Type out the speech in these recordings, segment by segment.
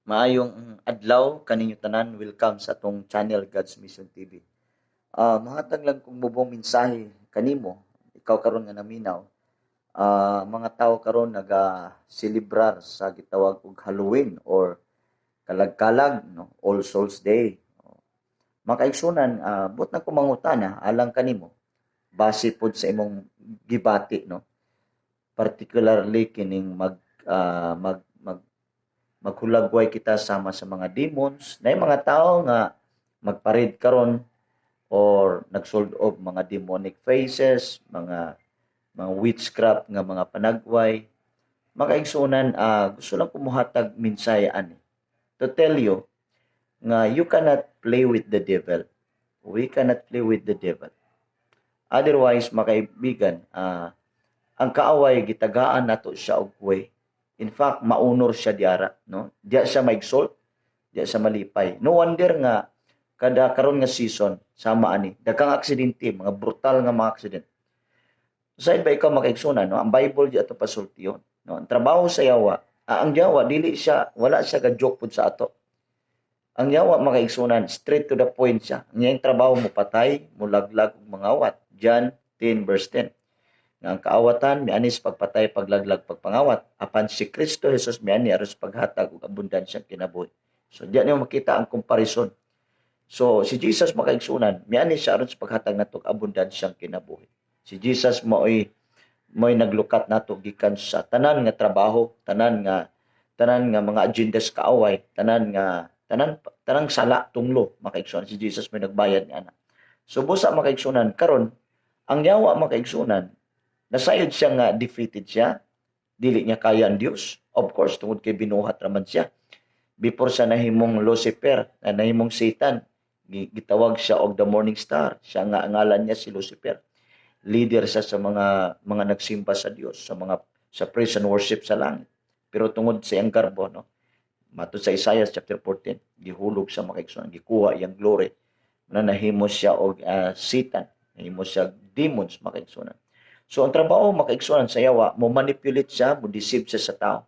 Maayong adlaw kaninyo tanan, welcome sa atong channel God's Mission TV. Mahatag lang kong mubong mensahe kanimo, ikaw karon nga naminaw. Mga tao karon naga-celebrar sa gitawag og Halloween or kalag-kalag, no, All Souls Day. Makaigsunan, but na kumangutana alang kanimo base pod sa imong gibati, no, particularly kining maghulagway kita sama sa mga demons na mga tao nga magparid karon or nagsold of mga demonic faces, mga witchcraft nga mga panagway. Makaigsunan, gusto lang kumuhatag mensahe ani to tell you nga you cannot play with the devil. We cannot play with the devil. Otherwise, makaibigan, ang kaaway gitagaan nato siya og way. In fact, maunor siya diara, no? Diya siya ma-exalt, diya siya malipay. No wonder nga kada karon nga season sama ani daghang aksidente, mga brutal nga mga aksidente. Side ba ikaw makaigsunan, no? Ang Bible di ato pasultiyon, no? Ang trabaho sa yawa, ang yawa dili siya, wala siya ka joke pud sa ato. Ang yawa makaigsunan, straight to the point siya. Ang iyang trabaho mo patay, mo laglag ug mangawat. John 10 verse 10. Nga ang kaawatan miani sa pagpatay, paglaglag, pagpangawat. Apan si Kristo Jesus miani aron sa paghatag og abundansyang kinabuhi. So diyan niyo makita ang comparison. So si Jesus makaigsunan, miani siya aron sa paghatag nato og abundansyang kinabuhi. Si Jesus mo'y naglukat nato gikan sa tanan nga trabaho, tanan nga mga agendas kaaway, tanang sala tunglo makaigsunan. Si Jesus may nagbayad ni ana. So busa makaigsunan karon ang yawa makaigsunan nasayod siya nga defeated siya, dili niya kaya ang Dios. Of course tungod kay binuhat raman siya. Before sa nahimong Lucifer, nahimong Satan, gitawag siya og the morning star. Siya nga ang ngalan niya si Lucifer. Leader siya sa mga nagsimba sa Dios, sa praise and worship sa langit. Pero tungod sa iyang garbo, no, matod sa Isaiah chapter 14, gihulog sa makaigsunan, gikuha iyang glory na nahimo siya og Satan, nahimo siya demons makaigsunan. So ang trabaho makaigsunan sa yawa, mo manipulate siya, mo deceive siya sa tao.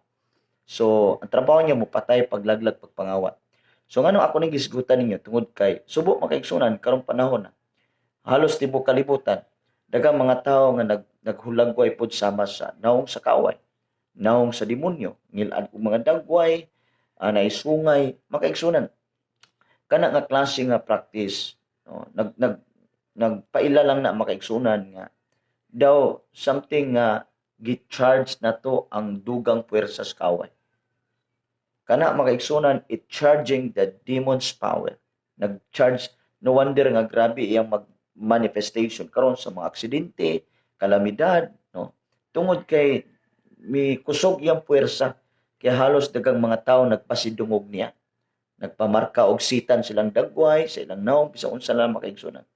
So ang trabaho niya mo patay, paglaglag, pagpangawat. So ngano ako ning gisgutan ninyo tungod kay subo makaigsunan karong panahon na halos tibok kalibutan daghang mga tao nga naghulagway pod sama sa naong sa kaaway, naong sa demonyo, ngilad og mga dagway, naisungay, makaigsunan. Kana nga klase nga practice, no, nagpaila lang na makaigsunan nga daw something nga gi-charge na to ang dugang puwersa sa kaaway. Kana makaigsunan, it charging the demon's power. Nag-charge, no wonder nga grabe iyang manifestation karon sa mga aksidente, kalamidad, no? Tungod kay mi kusog iyang puwersa kay halos daghang mga tao nagpasidungog niya. Nagpamarka og sitan silang dagway, sa ilang naong bisan unsa lang makaigsunan.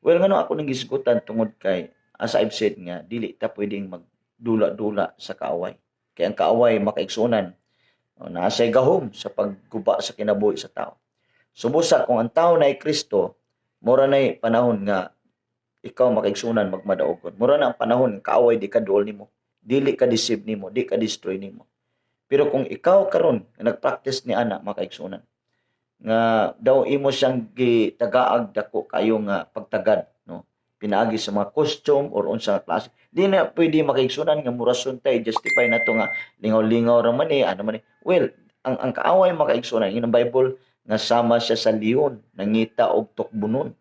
Well, ngano ako ning gisgutan tungod kay as I've said nga dili ta pwedeng magdula-dula sa kaaway. Kay ang kaaway makaigsunan, naasay gahom sa pagguba sa kinabuhi sa tao. Subusa kung ang tao na ay Kristo, mura na panahon nga ikaw makaigsunan magmadaogon. Mura na ang panahon nga kaaway di ka duol nimo, dili ka deceive nimo, di ka destroy nimo. Pero kung ikaw karon nagpractice ni ana makaigsunan, nga daw imo siyang gitagaag dako kayo nga pagtagad, no, pinaagi sa mga costume or unsa klase, di na pwede makaigsunan nga murason tay justify nato nga lingaw-lingaw ra man ano man well ang kaaway makaigsunan in ang Bible nga sama siya sa leon nangita og tukbunon.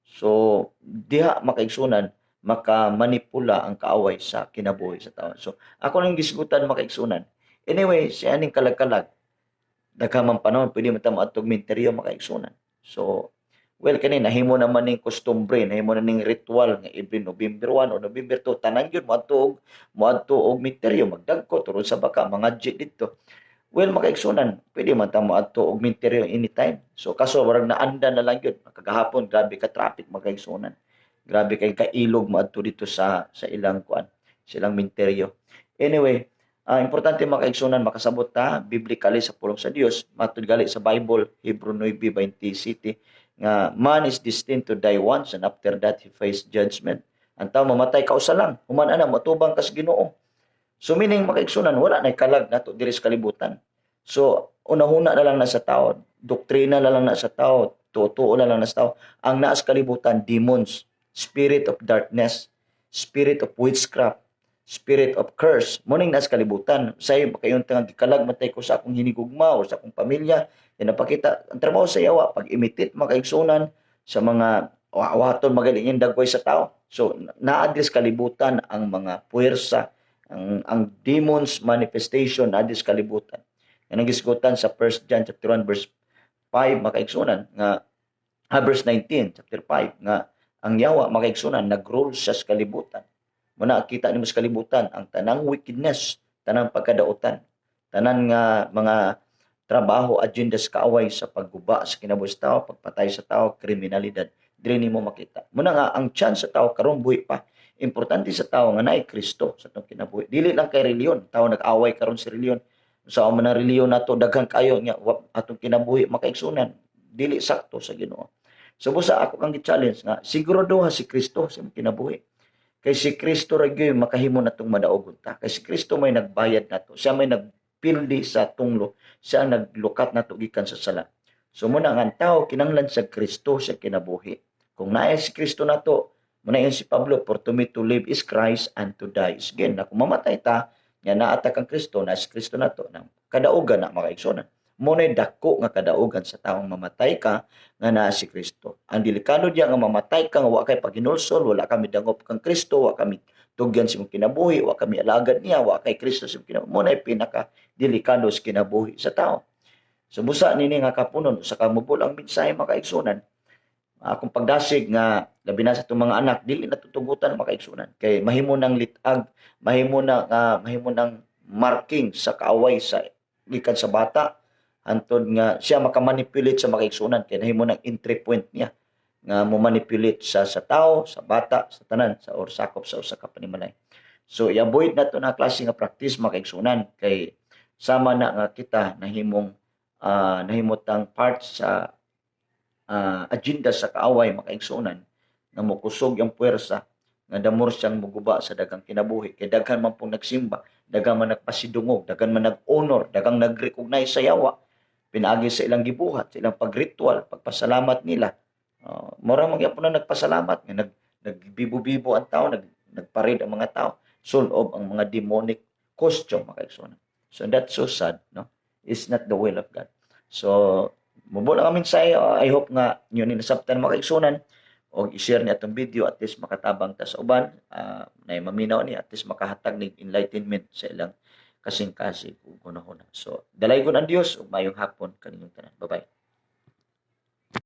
So diha makaigsunan makamanipula ang kaaway sa kinabuhi sa tao. So ako lang gisgutan makaigsunan. Anyway, siya aning kalag-kalag daghang man panahon pwede man ta moadtog minteryo makaigsunan. So well kani nahimo naman ning costumbre, nahimo na ning ritual nga every November 1 o November 2 tanan gyud moadto og minteryo magdagko turo sa baka mga jet dito. Well makaigsunan pwede man ta moadto og minteryo anytime. So kaso warag naanda na lang gyud kagahapon grabe ka traffic makaigsunan. Grabe kay kailog moadto dito sa ilang kuan, silang minteryo. Anyway, importante makaigsunan makasabot ta biblically sa pulong sa Dios matud gali sa Bible Hebrew 9:20 nga man is destined to die once and after that he face judgment. Ang tao mamatay kausa lang human ana matubang kas Ginoo. So meaning makaigsunan wala na kalag nato diri sa kalibutan. So unahuna na lang na sa tao, doktrina na lang na sa tao, totoo na lang na sa tao. Ang naas kalibutan, demons, spirit of darkness, spirit of witchcraft, spirit of curse. Muning naas kalibutan. Say kayon tang gikalag matay ko sa akong hinigugma o sa akong pamilya. Yan napakita ang trabaho sa yawa pag imitate makaigsunan sa mga waton magalingin dagway sa tao. So na-address kalibutan ang mga puwersa, ang demons manifestation na-address kalibutan. Yan ang gisgutan sa 1 John chapter 1 verse 5 makaigsunan nga verse 19 chapter 5 nga ang yawa makaigsunan nagrule siya sa kalibutan. Muna kita nimo sa kalibutan ang tanang wickedness, tanang pagkadautan, tanan nga mga trabaho, agenda sa kaaway sa pagguba sa kinabuhi sa tao, pagpatay sa tao, kriminalidad, diri nimo makita. Muna nga ang chance sa tao karon buhi pa. Importante sa tao nga naay Kristo sa atong kinabuhi. Dili lang kay reliyon, tao nag-away karon sa reliyon. Sa man ang reliyon nato daghan kayo nga atong kinabuhi makaigsunan, dili sakto sa Ginoo. So busa ako kang gi-challenge nga siguro duha si Kristo sa imong kinabuhi. Kay si Kristo ra gyud makahimo natong madaogon ta. Kay si Kristo may nagbayad nato. Siya may nagpildi sa tunglo. Siya naglukat nato gikan sa sala. So muna nga ang tao kinahanglan sa Kristo sa kinabuhi. Kung naay si Kristo nato, muna yun si Pablo, for to me to live is Christ and to die is gain. Na kung mamatay ta, nga naata kang Kristo, na si Kristo nato, na kadaugan na makaigsunan. Muna dako nga kadaugan sa taong mamatay ka nga naa si Kristo. Ang delikado diya nga mamatay ka nga wa kay paginulsol, wala kami dangop kang Kristo, wa kami tugyan sa imong kinabuhi, wa kami alagad niya, wa kay Kristo sa imong kinabuhi. Muna pinaka delikado sa kinabuhi sa tao. So busa nini nga kapunon sa kamubol ang mensahe makaigsunan. Akong pagdasig nga labi na sa itong mga anak dili natutugutan makaigsunan kay mahimo nang litag, mahimo nang marking sa kaaway sa gikan sa bata antod nga siya makamanipulate sa makaigsunan kay nahimo nang entry point niya nga mo manipulate sa tao, sa bata, sa tanan, sa or sakop sa usa ka panimalay. So i-avoid nato na klase nga practice makaigsunan kay sama na nga kita nahimutang part sa agenda sa kaaway makaigsunan nga mokusog ang puwersa nga damor siyang muguba sa daghang kinabuhi kay daghan man pong nagsimba, daghan man nagpasidungog, daghan man nag-honor, daghang nag-recognize sa yawa, pinaagi sa ilang gibuhat, sa ilang pagritual, pagpasalamat nila. Mura man gyapon na nagpasalamat nga nagbibo-bibo ang tao, nagparid ang mga tao, sulob ang mga demonic costume makaigsunan. So that's so sad, no? It's not the will of God. So mubula kami sa iyo. I hope nga yun inasabtan makaigsunan o i-share ni atong video at least makatabang ta sa uban na maminaw ni at least makahatag ni enlightenment sa ilang kasing-kasing ug hunahuna. So dalay gud ang Dios ug mayong hapon kaninyong tanan. Bye-bye.